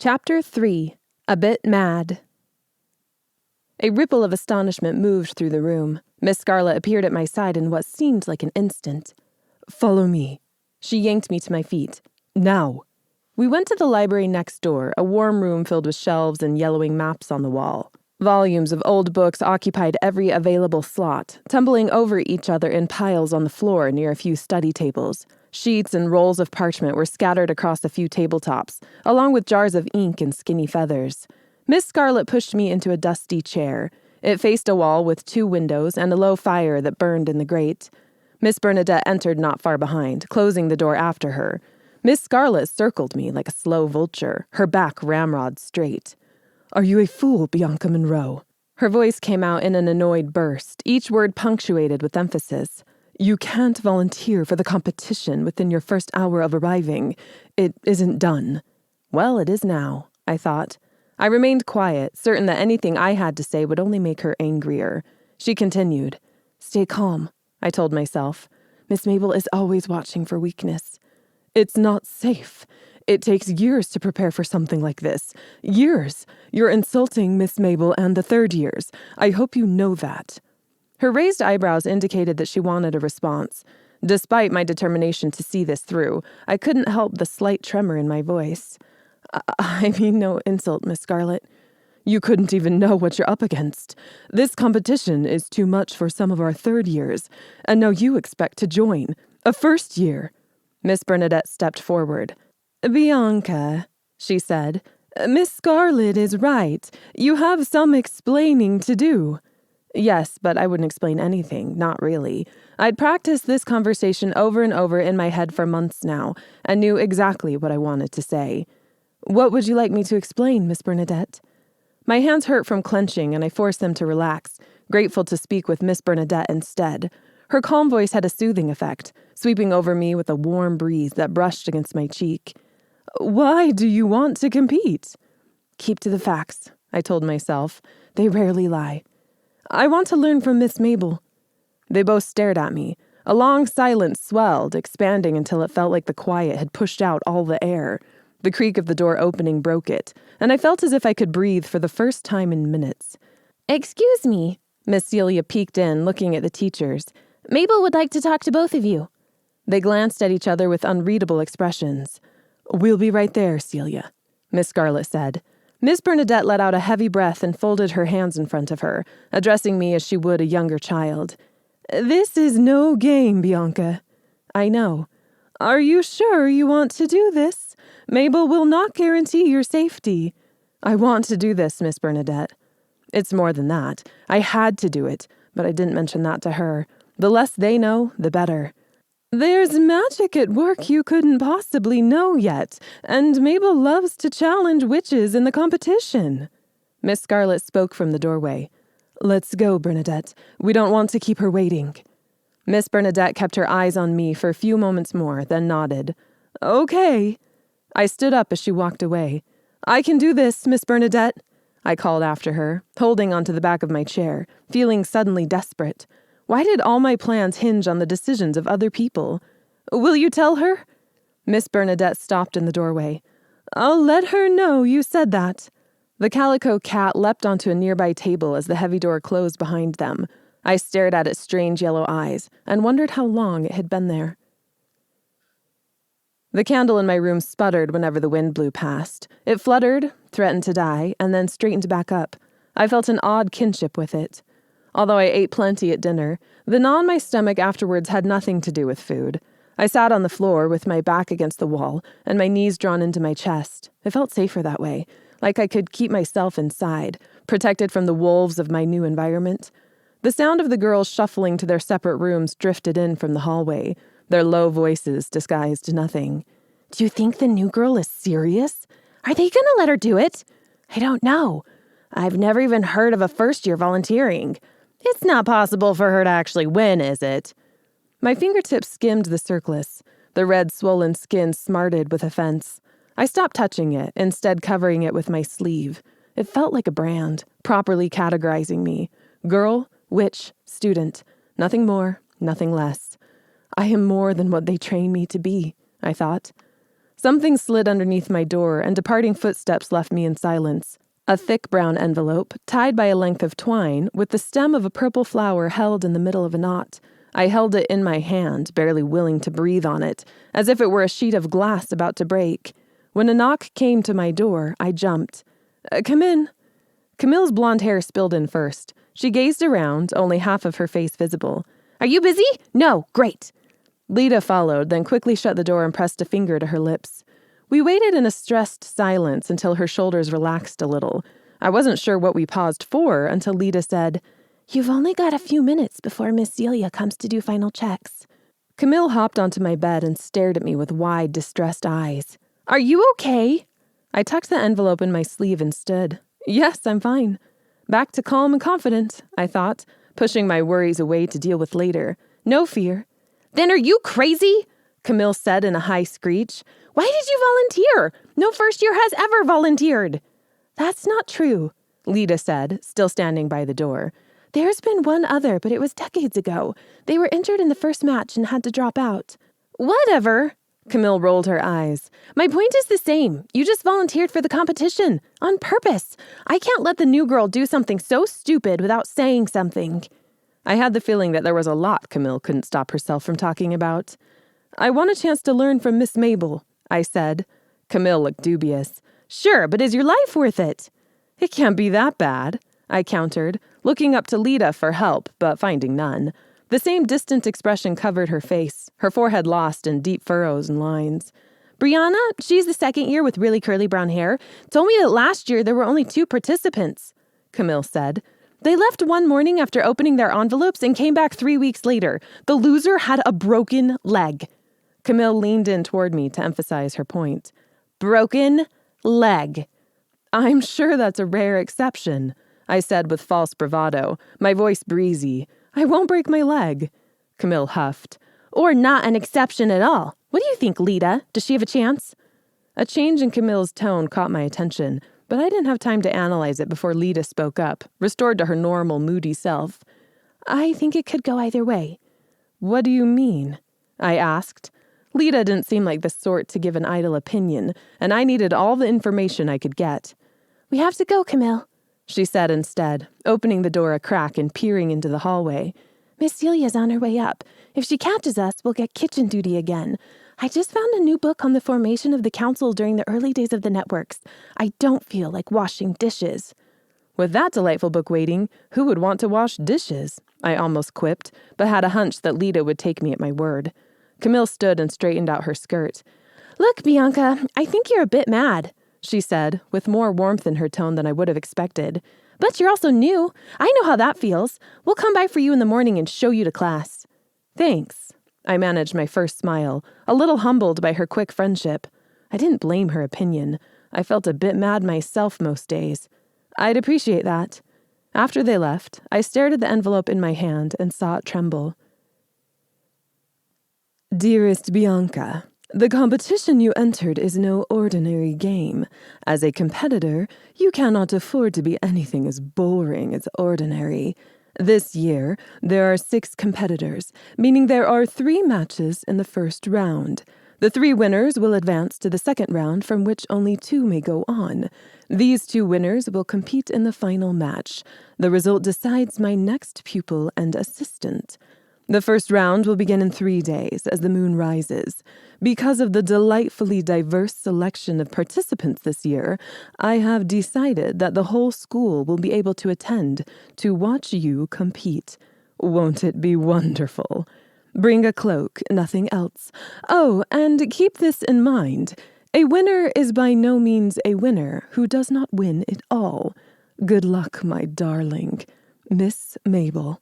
Chapter 3. A Bit Mad. A ripple of astonishment moved through the room. Miss Scarlett appeared at my side in what seemed like an instant. "Follow me." She yanked me to my feet. "Now." We went to the library next door, a warm room filled with shelves and yellowing maps on the wall. Volumes of old books occupied every available slot, tumbling over each other in piles on the floor near a few study tables. Sheets and rolls of parchment were scattered across a few tabletops, along with jars of ink and skinny feathers. Miss Scarlett pushed me into a dusty chair. It faced a wall with 2 windows and a low fire that burned in the grate. Miss Bernadette entered not far behind, closing the door after her. Miss Scarlett circled me like a slow vulture, her back ramrod straight. "Are you a fool, Bianca Monroe?" Her voice came out in an annoyed burst, each word punctuated with emphasis. "You can't volunteer for the competition within your first hour of arriving. It isn't done." Well, it is now, I thought. I remained quiet, certain that anything I had to say would only make her angrier. She continued. "Stay calm," I told myself. "Miss Mabel is always watching for weakness. It's not safe. It takes years to prepare for something like this. Years. You're insulting Miss Mabel and the third years. I hope you know that." Her raised eyebrows indicated that she wanted a response. Despite my determination to see this through, I couldn't help the slight tremor in my voice. I mean no insult, Miss Scarlett. You couldn't even know what you're up against. This competition is too much for some of our third years, and now you expect to join. A first year." Miss Bernadette stepped forward. "Bianca," she said, "Miss Scarlett is right. You have some explaining to do." Yes, but I wouldn't explain anything, not really. I'd practiced this conversation over and over in my head for months now, and knew exactly what I wanted to say. "What would you like me to explain, Miss Bernadette?" My hands hurt from clenching, and I forced them to relax, grateful to speak with Miss Bernadette instead. Her calm voice had a soothing effect, sweeping over me with a warm breeze that brushed against my cheek. "Why do you want to compete?" "Keep to the facts," I told myself. "They rarely lie." "I want to learn from Miss Mabel." They both stared at me. A long silence swelled, expanding until it felt like the quiet had pushed out all the air. The creak of the door opening broke it, and I felt as if I could breathe for the first time in minutes. "Excuse me," Miss Celia peeked in, looking at the teachers. "Mabel would like to talk to both of you." They glanced at each other with unreadable expressions. "We'll be right there, Celia," Miss Scarlett said. Miss Bernadette let out a heavy breath and folded her hands in front of her, addressing me as she would a younger child. "This is no game, Bianca." "I know." "Are you sure you want to do this? Mabel will not guarantee your safety." "I want to do this, Miss Bernadette." "It's more than that. I had to do it, but I didn't mention that to her. The less they know, the better." "There's magic at work you couldn't possibly know yet, and Mabel loves to challenge witches in the competition." Miss Scarlett spoke from the doorway. "Let's go, Bernadette. We don't want to keep her waiting." Miss Bernadette kept her eyes on me for a few moments more, then nodded. "Okay." I stood up as she walked away. "I can do this, Miss Bernadette," I called after her, holding onto the back of my chair, feeling suddenly desperate. Why did all my plans hinge on the decisions of other people? "Will you tell her?" Miss Bernadette stopped in the doorway. "I'll let her know you said that." The calico cat leapt onto a nearby table as the heavy door closed behind them. I stared at its strange yellow eyes and wondered how long it had been there. The candle in my room sputtered whenever the wind blew past. It fluttered, threatened to die, and then straightened back up. I felt an odd kinship with it. Although I ate plenty at dinner, the gnaw in my stomach afterwards had nothing to do with food. I sat on the floor with my back against the wall and my knees drawn into my chest. It felt safer that way, like I could keep myself inside, protected from the wolves of my new environment. The sound of the girls shuffling to their separate rooms drifted in from the hallway, their low voices disguised nothing. "Do you think the new girl is serious? Are they going to let her do it? I don't know. I've never even heard of a first year volunteering. It's not possible for her to actually win, is it?" My fingertips skimmed the surplice. The red, swollen skin smarted with offense. I stopped touching it, instead covering it with my sleeve. It felt like a brand, properly categorizing me. Girl, witch, student. Nothing more, nothing less. I am more than what they train me to be, I thought. Something slid underneath my door, and departing footsteps left me in silence. A thick brown envelope, tied by a length of twine, with the stem of a purple flower held in the middle of a knot. I held it in my hand, barely willing to breathe on it, as if it were a sheet of glass about to break. When a knock came to my door, I jumped. Come in." Camille's blonde hair spilled in first. She gazed around, only half of her face visible. "Are you busy?" "No, great." Lita followed, then quickly shut the door and pressed a finger to her lips. We waited in a stressed silence until her shoulders relaxed a little. I wasn't sure what we paused for until Lita said, "You've only got a few minutes before Miss Celia comes to do final checks." Camille hopped onto my bed and stared at me with wide, distressed eyes. "Are you okay?" I tucked the envelope in my sleeve and stood. Yes, I'm fine. Back to calm and confident, I thought, pushing my worries away to deal with later. No fear. "Then are you crazy?" Camille said in a high screech. "Why did you volunteer? No first year has ever volunteered." "That's not true," Lita said, still standing by the door. "There's been one other, but it was decades ago. They were injured in the first match and had to drop out." "Whatever." Camille rolled her eyes. "My point is the same. You just volunteered for the competition. On purpose. I can't let the new girl do something so stupid without saying something." I had the feeling that there was a lot Camille couldn't stop herself from talking about. "I want a chance to learn from Miss Mabel," I said. Camille looked dubious. "Sure, but is your life worth it?" "It can't be that bad," I countered, looking up to Lita for help, but finding none. The same distant expression covered her face, her forehead lost in deep furrows and lines. "Brianna, she's the second year with really curly brown hair, told me that last year there were only 2 participants," Camille said. "They left one morning after opening their envelopes and came back 3 weeks later. The loser had a broken leg." Camille leaned in toward me to emphasize her point. "Broken leg." "I'm sure that's a rare exception," I said with false bravado, my voice breezy. "I won't break my leg." Camille huffed. "Or not an exception at all. What do you think, Lita? Does she have a chance?" A change in Camille's tone caught my attention, but I didn't have time to analyze it before Lita spoke up, restored to her normal, moody self. "I think it could go either way." "What do you mean?" I asked. Lita didn't seem like the sort to give an idle opinion, and I needed all the information I could get. "We have to go, Camille," she said instead, opening the door a crack and peering into the hallway. "Miss Celia's on her way up. If she catches us, we'll get kitchen duty again. I just found a new book on the formation of the council during the early days of the networks. I don't feel like washing dishes." With that delightful book waiting, who would want to wash dishes? I almost quipped, but had a hunch that Lita would take me at my word. Camille stood and straightened out her skirt. "Look, Bianca, I think you're a bit mad," she said, with more warmth in her tone than I would have expected. "But you're also new. I know how that feels. We'll come by for you in the morning and show you to class." "Thanks." I managed my first smile, a little humbled by her quick friendship. I didn't blame her opinion. I felt a bit mad myself most days. I'd appreciate that. After they left, I stared at the envelope in my hand and saw it tremble. "Dearest Bianca, the competition you entered is no ordinary game. As a competitor, you cannot afford to be anything as boring as ordinary. This year, there are 6 competitors, meaning there are 3 matches in the first round. The 3 winners will advance to the second round, from which only 2 may go on. These 2 winners will compete in the final match. The result decides my next pupil and assistant. The first round will begin in 3 days as the moon rises. Because of the delightfully diverse selection of participants this year, I have decided that the whole school will be able to attend to watch you compete. Won't it be wonderful? Bring a cloak, nothing else. Oh, and keep this in mind. A winner is by no means a winner who does not win it all. Good luck, my darling. Miss Mabel."